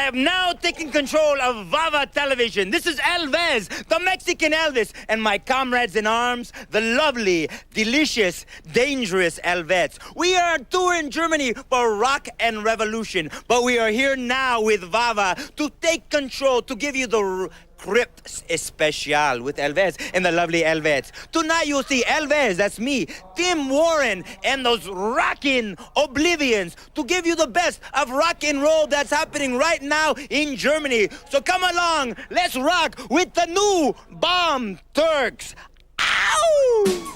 have now taken control of Vava Television. This is Elvis, the Mexican Elvis, and my comrades in arms, the lovely, delicious, dangerous Elvets. We are on tour in Germany for rock and revolution, but we are here now with Vava to take control, to give you the CRYPT Special with Elvis and the lovely Elvets. Tonight you'll see Elvis, that's me, Tim Warren, and those rockin' Oblivions to give you the best of rock and roll that's happening right now in Germany. So come along, let's rock with the new Bomb Turks. Ow!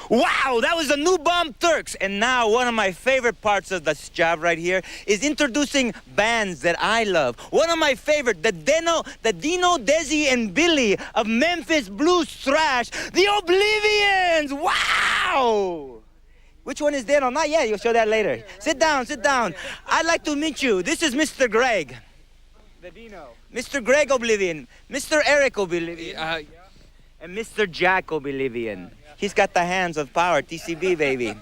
Wow, that was the new Bomb Turks. And now one of my favorite parts of this job right here is introducing bands that I love. One of my favorite, the Dino, Desi, and Billy of Memphis Blues Thrash, the Oblivions. Wow! Which one is Dino? Not yet, you'll show that later. Sit down, sit down. I'd like to meet you. This is Mr. Greg. The Dino. Mr. Greg Oblivion, Mr. Eric Oblivion, and Mr. Jack Oblivion. He's got the hands of power, TCB, baby.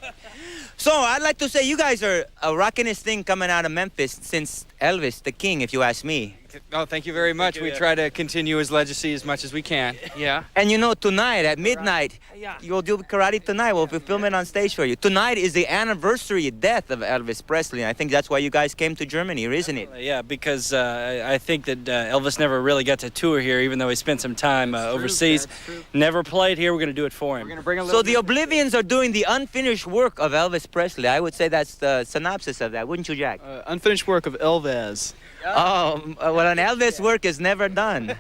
So I'd like to say you guys are rocking this thing coming out of Memphis since Elvis, the king, if you ask me. Oh, thank you very much. We try to continue his legacy as much as we can. Yeah. And you know, tonight at midnight, Yeah. you'll do karate tonight. We'll film it on stage for you. Tonight is the anniversary death of Elvis Presley. And I think that's why you guys came to Germany, isn't it? Yeah, because I think that Elvis never really got to tour here, even though he spent some time overseas. Never played here. We're going to do it for him. We're gonna bring a So the Oblivions are doing the unfinished work of Elvis Presley. I would say that's the synopsis of that, wouldn't you, Jack? Unfinished work of Elvis. Oh, well, an Elvis work is never done.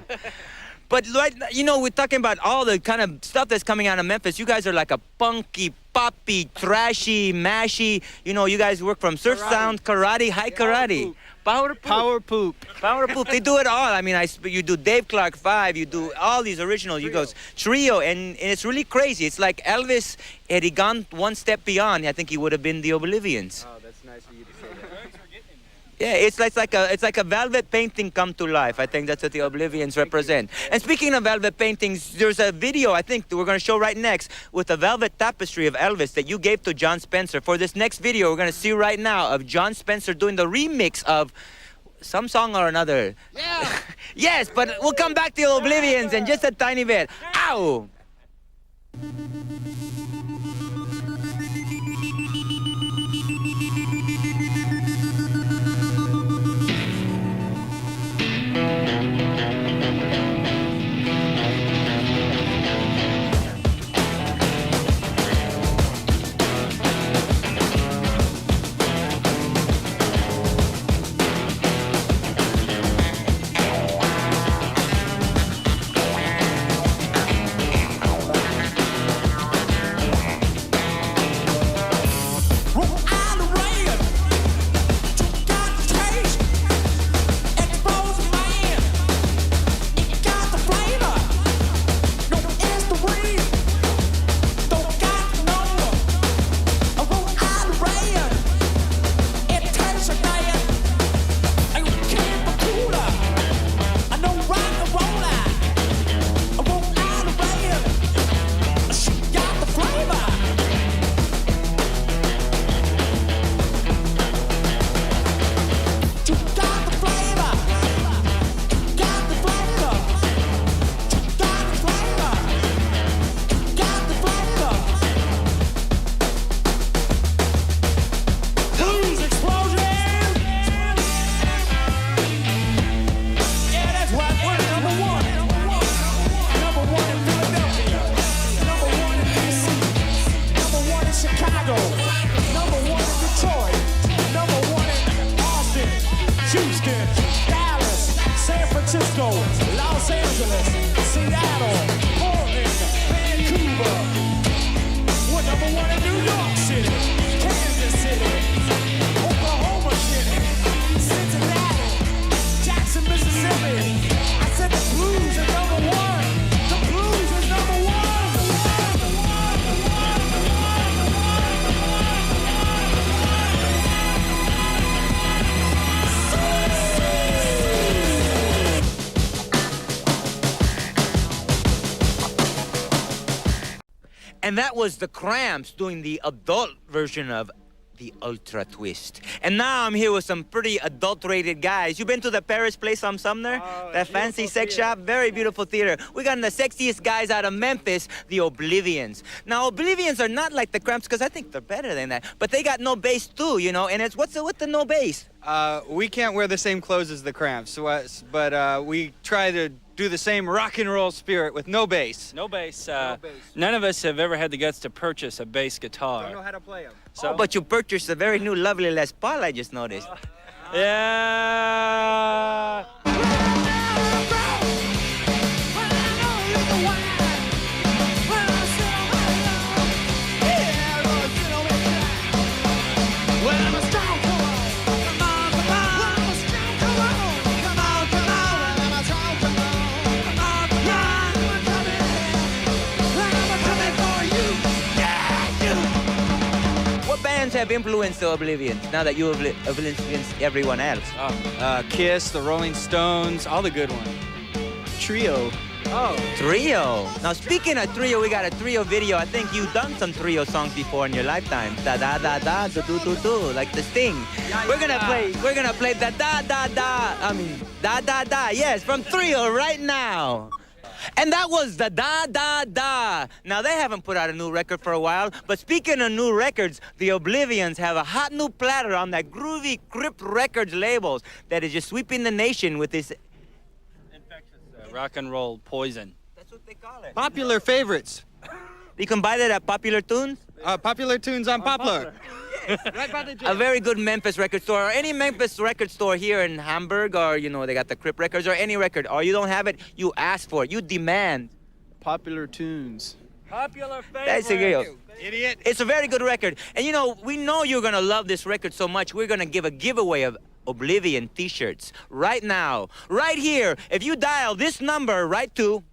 But, right, you know, we're talking about all the kind of stuff that's coming out of Memphis. You guys are like a punky, poppy, trashy, mashy. You know, you guys work from surf sound, karate, high karate. Power poop. Power poop. Power poop. They do it all. I mean, you do Dave Clark 5, you do all these originals. You go trio, and it's really crazy. It's like Elvis, had he gone one step beyond, I think he would have been the Oblivions. Oh, that's nice of you to say that. Yeah, it's like a velvet painting come to life. I think that's what the Oblivions represent. And speaking of velvet paintings, there's a video I think that we're going to show right next with a velvet tapestry of Elvis that you gave to John Spencer. For this next video, we're going to see right now of John Spencer doing the remix of some song or another. Yeah. Yes, but we'll come back to the Oblivions in just a tiny bit. Ow! Los Angeles, Seattle, Portland, Vancouver. We're number one in New York City, Kansas City, Oklahoma City, Cincinnati, Jackson, Mississippi. I said the blues are number one. The blues is number one. And that was the Cramps doing the adult version of the Ultra Twist. And now I'm here with some pretty adulterated guys. You been to the Paris place on Sumner? That fancy sex shop? Very beautiful theater. We got the sexiest guys out of Memphis, the Oblivions. Now, Oblivions are not like the Cramps, because I think they're better than that. But they got no bass too, you know, and it's what's with the no bass? We can't wear the same clothes as the Cramps, but we try to do the same rock and roll spirit with no bass. No bass. None of us have ever had the guts to purchase a bass guitar. Don't know how to play them. So, oh, but you purchased a very new lovely Les Paul, I just noticed. Yeah. Have influenced the Oblivions now that you have influenced everyone else? Kiss, the Rolling Stones, all the good ones. Trio. Oh. Trio. Now, speaking of trio, we got a trio video. I think you've done some trio songs before in your lifetime. Da da da da, do do do do, like the Sting. We're gonna play da da da da. I mean, da da da. Yes, from Trio right now. And that was the Da Da Da. Now, they haven't put out a new record for a while, but speaking of new records, the Oblivions have a hot new platter on that groovy CRYPT Records labels that is just sweeping the nation with this Rock and roll poison. That's what they call it. Popular favorites. You can buy that at Popular Tunes. Popular tunes on Poplar. Right by the gym. A very good Memphis record store, or any Memphis record store here in Hamburg, or, you know, they got the CRYPT Records, or any record, or you don't have it, you ask for it, you demand. Popular tunes. Popular favorite. That's a deal. Idiot. It's a very good record. And, you know, we know you're going to love this record so much, we're going to give a giveaway of Oblivion t-shirts right now, right here. If you dial this number right to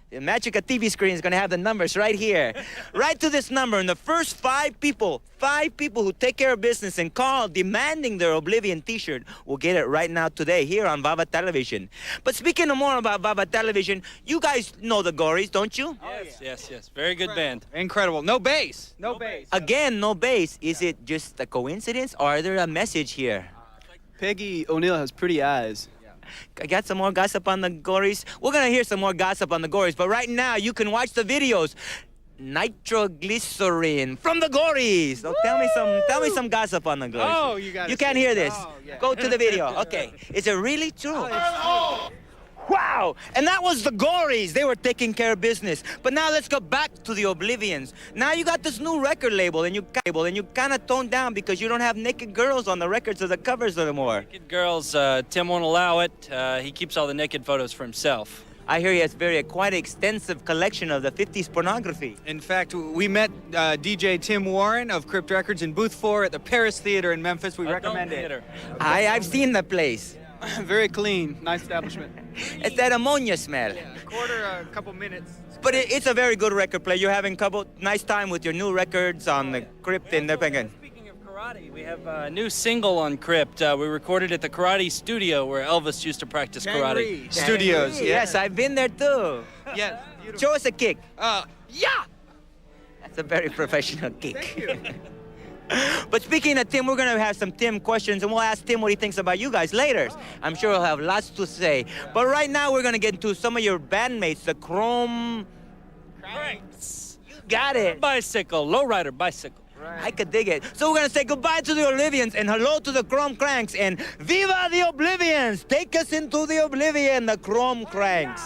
the Magica TV screen is going to have the numbers right here. Right to this number, and the first five people who take care of business and call demanding their Oblivion t-shirt will get it right now today here on Vava Television. But speaking of more about Vava Television, you guys know the Gories, don't you? Yes. Very good band. Incredible. No bass. No bass. Again, no bass. Is it just a coincidence, or is there a message here? Peggy O'Neill has pretty eyes. I got some more gossip on the Gories. We're gonna hear some more gossip on the Gories, but right now you can watch the videos. Nitroglycerin from the Gories. So tell me some gossip on the Gories. Oh, you got. You can't hear this. Oh, yeah. Go to the video. Okay. Is it really true? Wow! And that was the Gories. They were taking care of business. But now let's go back to the Oblivions. Now you got this new record label, and you kind of toned down because you don't have naked girls on the records or the covers anymore. Naked girls, Tim won't allow it. He keeps all the naked photos for himself. I hear he has quite extensive collection of the 50s pornography. In fact, we met DJ Tim Warren of CRYPT Records in Booth 4 at the Paris Theater in Memphis. We recommend it. I've seen the place. Very clean, nice establishment. It's that ammonia smell. Quarter, a couple minutes. But it's a very good record player. You're having nice time with your new records on the CRYPT and everything. Speaking of karate, we have a new single on CRYPT. We recorded at the Karate Studio where Elvis used to practice karate. Studios. Yes, I've been there too. Yes. Show us a kick. Yeah. That's a very professional kick. Thank you. But speaking of Tim, we're going to have some Tim questions, and we'll ask Tim what he thinks about you guys later. I'm sure he'll have lots to say. But right now, we're going to get into some of your bandmates, the Chrome... Cranks. You got it. Bicycle, lowrider bicycle. Right. I could dig it. So we're going to say goodbye to the Oblivions and hello to the Chrome Cranks, and viva the Oblivions! Take us into the Oblivion, the Chrome Cranks.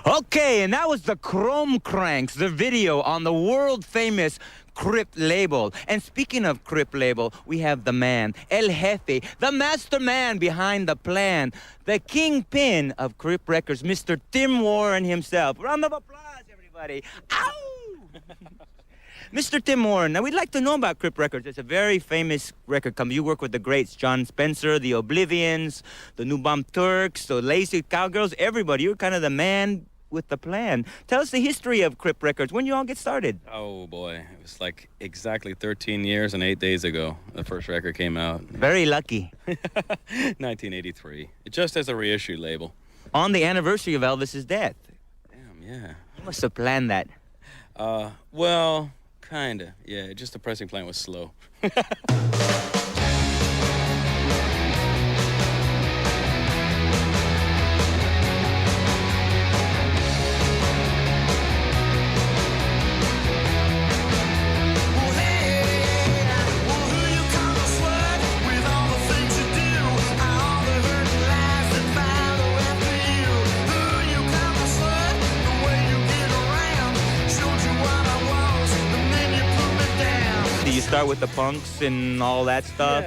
Okay, and that was the Chrome Cranks, the video on the world-famous CRYPT label. And speaking of CRYPT label, we have the man, El Jefe, the master man behind the plan, the kingpin of CRYPT Records, Mr. Tim Warren himself. Round of applause, everybody. Ow! Mr. Tim Warren, now we'd like to know about CRYPT Records. It's a very famous record company. You work with the greats, John Spencer, the Oblivions, the New Bomb Turks, the Lazy Cowgirls, everybody. You're kind of the man with the plan. Tell us the history of CRYPT Records. When you all get started? Oh boy, it was like exactly 13 years and 8 days ago the first record came out. Very lucky. 1983. Just as a reissue label. On the anniversary of Elvis's death. Damn, yeah. You must have planned that. Well, kinda. Yeah, just the pressing plant was slow. Do you start with the punks and all that stuff?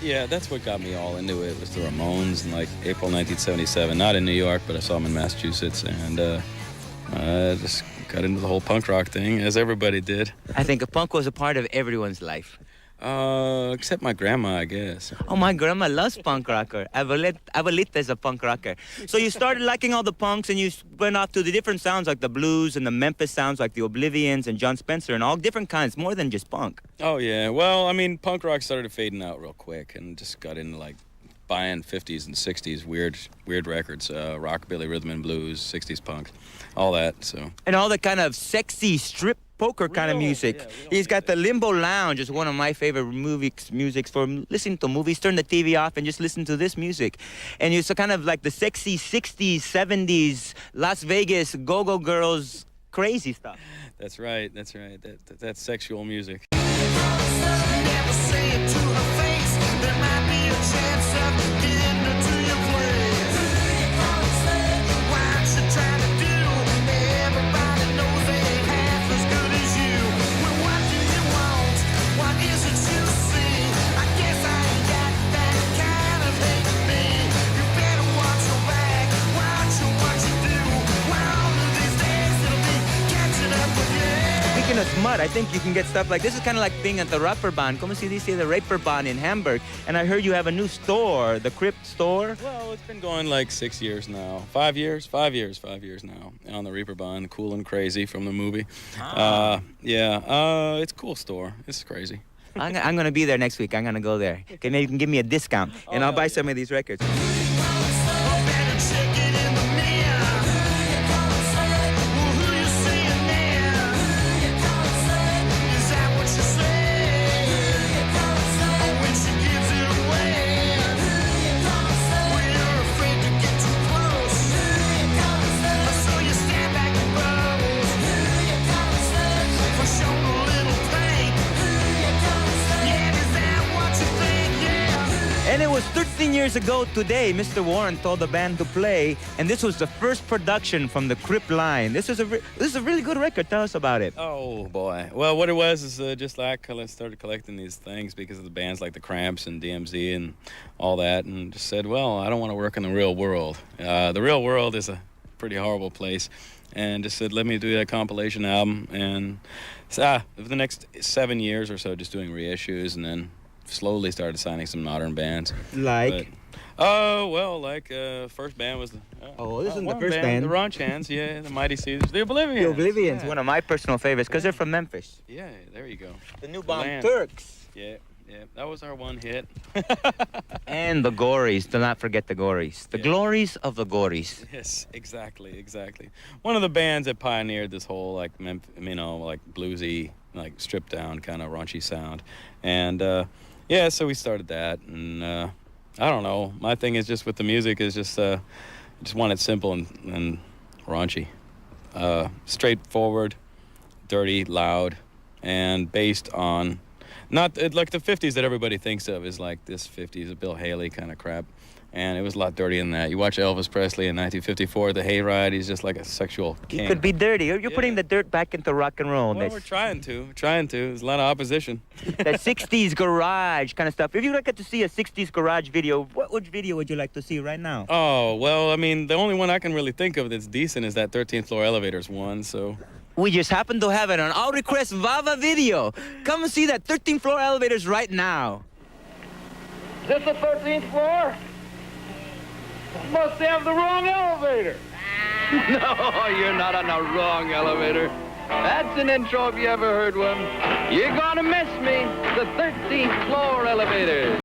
Yeah, that's what got me all into it, was the Ramones in like April 1977. Not in New York, but I saw them in Massachusetts, and I just got into the whole punk rock thing, as everybody did. I think a punk was a part of everyone's life. Except my grandma, I guess. Oh, my grandma loves punk rocker. Abuelita is a punk rocker. So you started liking all the punks and you went off to the different sounds like the blues and the Memphis sounds like the Oblivions and John Spencer and all different kinds, more than just punk. Oh, yeah. Well, I mean, punk rock started fading out real quick and just got into, like, buying 50s and 60s weird records, rockabilly, rhythm and blues, 60s punk, all that, so. And all the kind of sexy strip poker kind of music. Yeah, He's got the Limbo Lounge, is one of my favorite music for listening to movies. Turn the TV off and just listen to this music. And it's kind of like the sexy 60s, 70s, Las Vegas, go-go girls, crazy stuff. That's right. That's sexual music. Never say it to her face. There might be a chance of getting her to your place. What you trying to do? Everybody knows they ain't half as good as you. Well, what do you want? What is it you see? I guess I ain't got that kind of hate in me. You better watch your back. Watch what you do. One of these days it'll be catching up with you. Speaking of smut, I think you can get stuff like this. Is kind of like being at the Rapperbahn. Como se dice the Rapperbahn in Hamburg. And I heard you have a new store, the CRYPT store. Well, it's been going like 6 years now. 5 years now. On the Reaperbahn, Cool and Crazy from the movie. It's a cool store. It's crazy. I'm going to be there next week. I'm going to go there. Okay, maybe you can give me a discount, and I'll buy some of these records. Better check it in the mirror. Well, who you seeing there? Is that what you say? Or when she gives it away? Well, you're afraid to get too close. So you stand back and pose. For showing a little pain. Yeah, is that what you think? Yeah. And it was 13 years ago today, Mr. Warren told the band to play, and this was the first production from the CRYPT line. This is a really good record. Tell us about it. Oh, boy. Well, what it was is just like I started collecting these things because of the bands like the Cramps and DMZ and all that, and just said, well, I don't want to work in the real world. The real world is a pretty horrible place, and just said, let me do a compilation album, and for the next 7 years or so, just doing reissues, and then slowly started signing some modern bands. Like? First band was the... This is the one first band. The Ron Chans, yeah, the Mighty Caesars, the Oblivions. The Oblivions, yeah. one of my personal favorites, because they're from Memphis. Yeah, there you go. The New Bomb Land. Turks. Yeah, that was our one hit. And the Gories. Do not forget the Gories. The glories of the Gories. Yes, exactly. One of the bands that pioneered this whole like bluesy, like stripped down kind of raunchy sound, and so we started that, and I don't know. My thing is just with the music is just want it simple and raunchy, straightforward, dirty, loud, and based on not like the 50s that everybody thinks of is like this 50s Bill Haley kind of crap. And it was a lot dirtier than that. You watch Elvis Presley in 1954, the hayride, he's just like a sexual king. He could be dirty. You're putting the dirt back into rock and roll. Well, we're trying to. There's a lot of opposition. That 60s garage kind of stuff. If you get to see a 60s garage video, which video would you like to see right now? Oh, well, I mean, the only one I can really think of that's decent is that 13th Floor Elevators one, so... We just happen to have it on All Request Vava video. Come and see that 13th Floor Elevators right now. Is this the 13th floor? Must have the wrong elevator. No, you're not on the wrong elevator. That's an intro if you ever heard one. You're gonna miss me, the 13th floor elevator.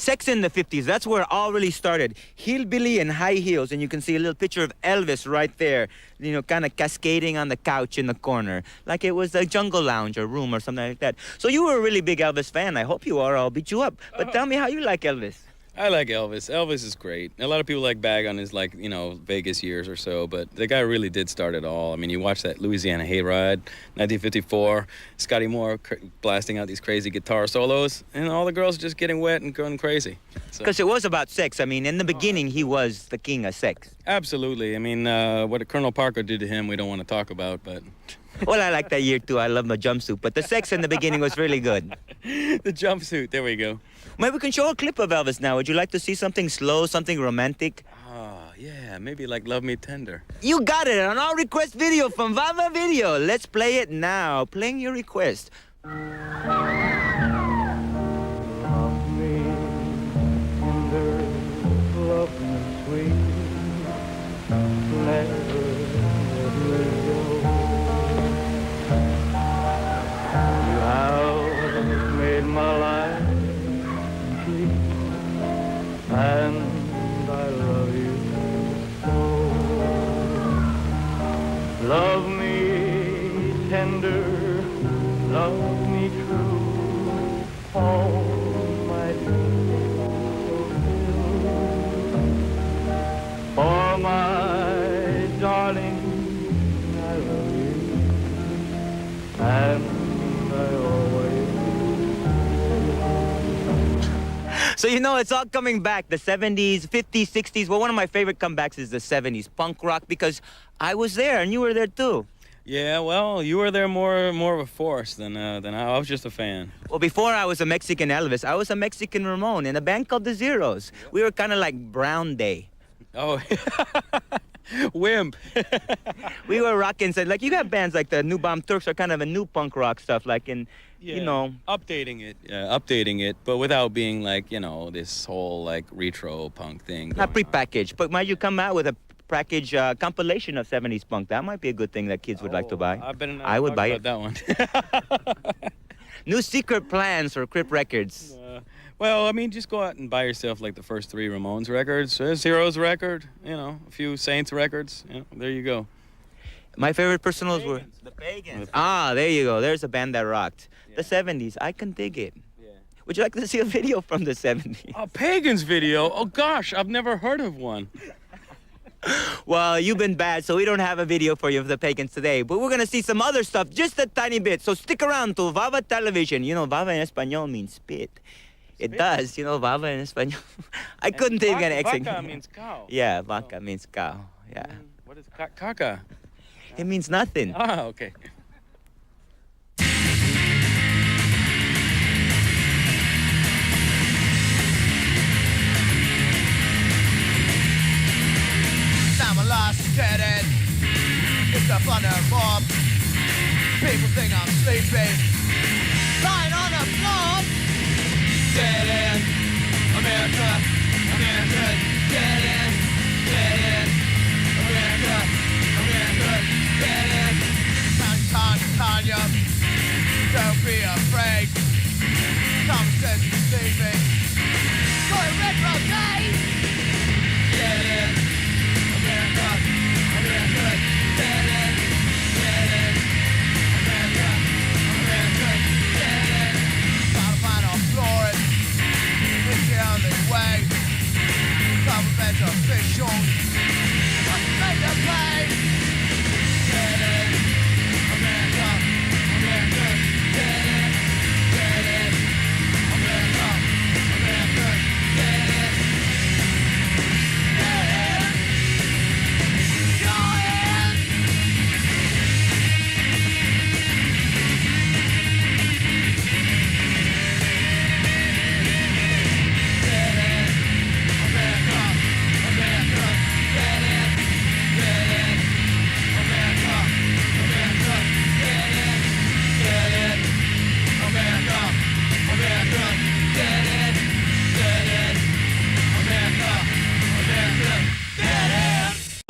Sex in the 50s, that's where it all really started. Hillbilly and high heels, and you can see a little picture of Elvis right there, you know, kind of cascading on the couch in the corner, like it was a jungle lounge or room or something like that. So you were a really big Elvis fan. I hope you are. I'll beat you up. But tell me how you like Elvis. I like Elvis. Elvis is great. A lot of people bag on his, Vegas years or so, but the guy really did start it all. I mean, you watch that Louisiana Hayride, 1954, Scotty Moore blasting out these crazy guitar solos, and all the girls just getting wet and going crazy. Because it was about sex. I mean, in the beginning, he was the king of sex. Absolutely. I mean, what Colonel Parker did to him, we don't want to talk about, but... Well, I like that year, too. I love my jumpsuit. But the sex in the beginning was really good. The jumpsuit, there we go. Maybe we can show a clip of Elvis now. Would you like to see something slow, something romantic? Oh, yeah, maybe like Love Me Tender. You got it on All Request Video from Vava Video. Let's play it now. Playing your request. Love me tender, love me sweet, never let me go. You have made my life complete, and I love you so. Love me tender, love me true, all my dreams fulfill. For my darling, I love you, and I always will. So, you know, it's all coming back. The 70s, 50s, 60s. Well, one of my favorite comebacks is the 70s, punk rock, because I was there and you were there too. Yeah, well, you were there more of a force than I was just a fan. Well, before I was a Mexican Elvis, I was a Mexican Ramon in a band called the Zeros. We were kind of like Brown Day. Oh, Wimp. We were rocking, so like you got bands like the New Bomb Turks are kind of a new punk rock stuff, like in, you know. Updating it, but without being like, this whole like retro punk thing. Not going on. prepackaged, but might you come out with a package compilation of 70s punk? That might be a good thing that kids would like to buy. I would buy it. That one. New secret plans for CRYPT Records. Well, I mean, just go out and buy yourself like the first 3 Ramones records, Zeros record, a few Saints records. There you go. My favorite personals were The Pagans. Ah, there you go. There's a band that rocked. The 70s. I can dig it. Yeah. Would you like to see a video from the 70s? A Pagans video? Oh gosh, I've never heard of one. Well, you've been bad, so we don't have a video for you of the Pagans today. But we're going to see some other stuff, just a tiny bit. So stick around to Vava Television. Vava in Espanol means spit. It does, Vava in Espanol. I couldn't think of an accent. Vaca means cow. Yeah, vaca means cow. Yeah. What is caca? It means nothing. Ah, okay. I'm a lost dead end. It's a thunder bomb. People think I'm sleeping, lying on the floor. Dead end, America, America, dead end, America, America, dead end. Tanya, don't be afraid. Common sense is sleeping. Going retrograde. Dead end. America, America, dead end, America, America, dead end. Gotta find a Florida, it's the only way. Government officials must make a pay. Dead end, America, America, dead end, America, America, dead end.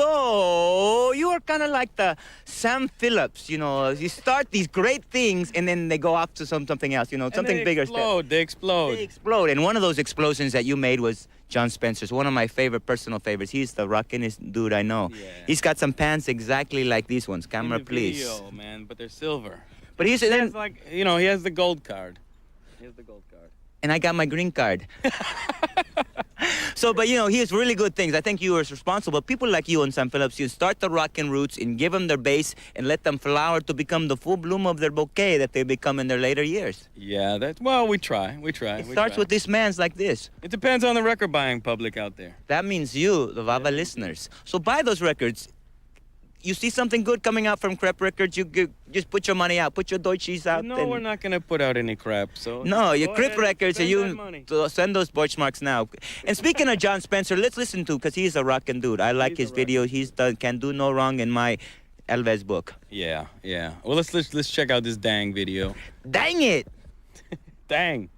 So you are kind of like the Sam Phillips, you start these great things and then they go off to something else, something bigger. They explode. They explode. And one of those explosions that you made was John Spencer's, one of my personal favorites. He's the rockinest dude I know. Yeah. He's got some pants exactly like these ones. Camera, In the please. video, man, but they're silver. But he He has he has the gold card. He has the gold card. and I got my green card. So, but he has really good things. I think you were responsible. People like you and Sam Phillips, you start the rockin' roots and give them their base and let them flower to become the full bloom of their bouquet that they become in their later years. Yeah, we try. It starts with these mans like this. It depends on the record buying public out there. That means you, the Vava listeners. So buy those records. You see something good coming out from CRYPT Records, you just put your money out, put your Deutschies out. No, we're not gonna put out any crap. So No, your go CRYPT ahead, Records, and spend that you money. send those Deutschmarks now. And speaking of John Spencer, let's listen to, because he's a rockin' dude. I like his video. He's done Can Do No Wrong in my Elvis book. Yeah. Well, let's check out this dang video. Dang it! Dang.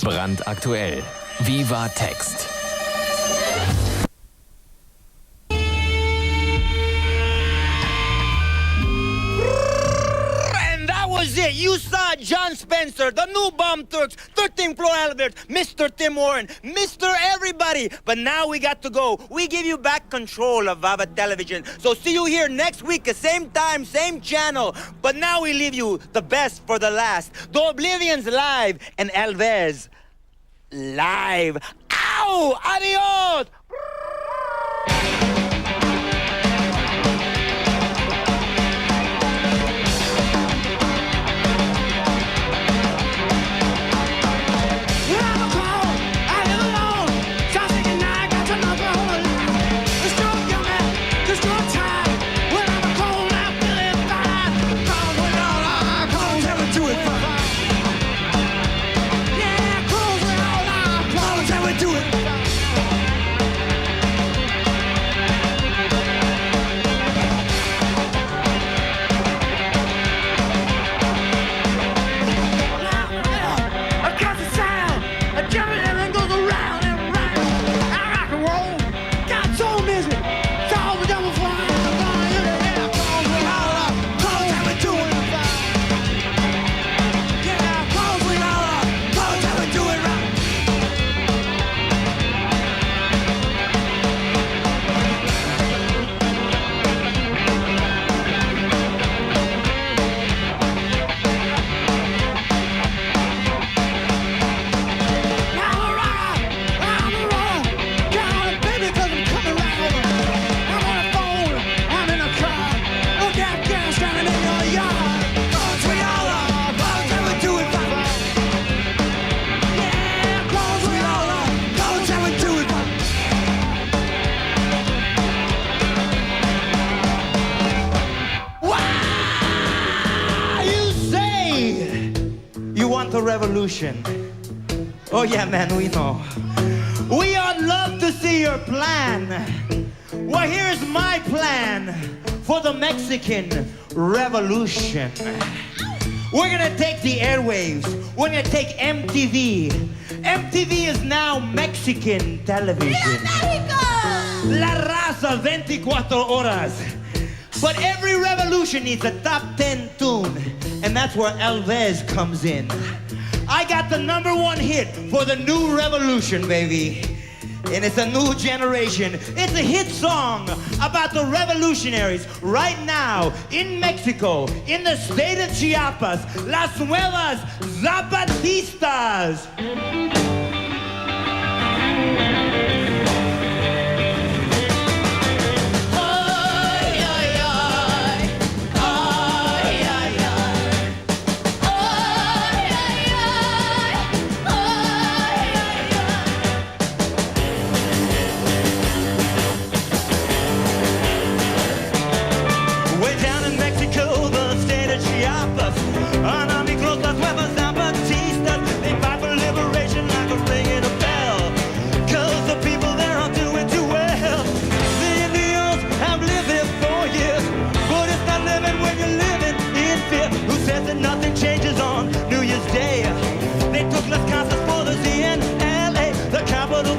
Brandaktuell. Viva Text. And that was it. You saw John Spencer, the new Bomb Turks, 13th floor elevators, Mr. Tim Warren, Mr. Everybody. But now we got to go. We give you back control of Vava Television. So see you here next week, same time, same channel. But now we leave you the best for the last. The Oblivion's live and Elvez live. Ow! Adios! The revolution. Oh yeah, man, we know. We would love to see your plan. Well, here's my plan for the Mexican Revolution. We're gonna take the airwaves. We're gonna take MTV. MTV is now Mexican television. La raza 24 horas. But every revolution needs a top 10 tune, and that's where Elvez comes in. I got the #1 hit for the new revolution, baby. And it's a new generation. It's a hit song about the revolutionaries right now in Mexico, in the state of Chiapas, Las Nuevas Zapatistas.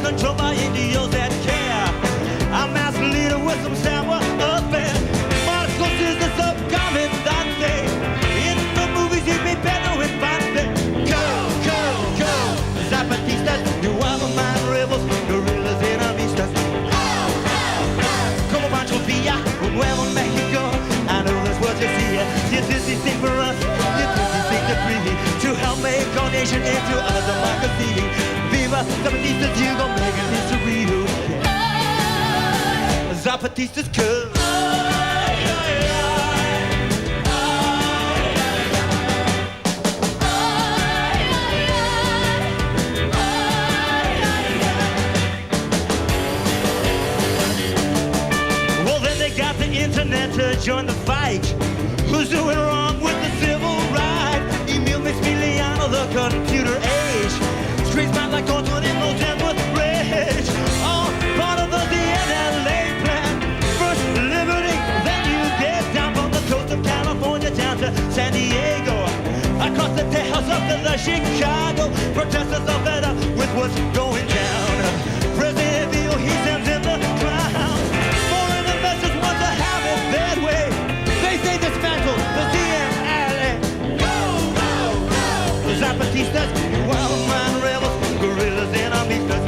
Controlled by Indios that care. I'm mass leader with some sour up there. Marcos is the subcomandante. In the movies he be better with Bande. Go, go, go. Zapatistas, you are the mind rebels, guerrillas enemistas. Como Pancho Villa, Nuevo Mexico. I know that's what you see. You did this thing for us. You did this thing to free. To help make our nation into a democracy. Viva Zapatistas, you gon' make it history. Zapatistas come. Well, then they got the internet to join the fight. Who's doing wrong with the civil right? Emil Maximiliano, the computer age. Streets mad like Contour in those ends with rage. All part of the DNLA plan. First liberty, then you get down from the coast of California down to San Diego. Across the Tejas up to the Chicago. Protesters of the Zapatistas, wild man rebels, guerrillas and armistas.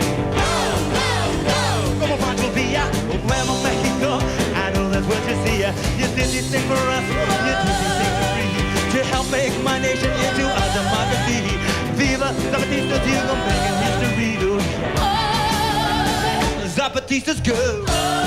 Como Pancho Villa, Nuevo Mexico, I know that's what you see. You did this thing for us, you did this thing for free, to help make my nation into a democracy. Viva Zapatistas, you're gonna make history, do. Zapatistas go.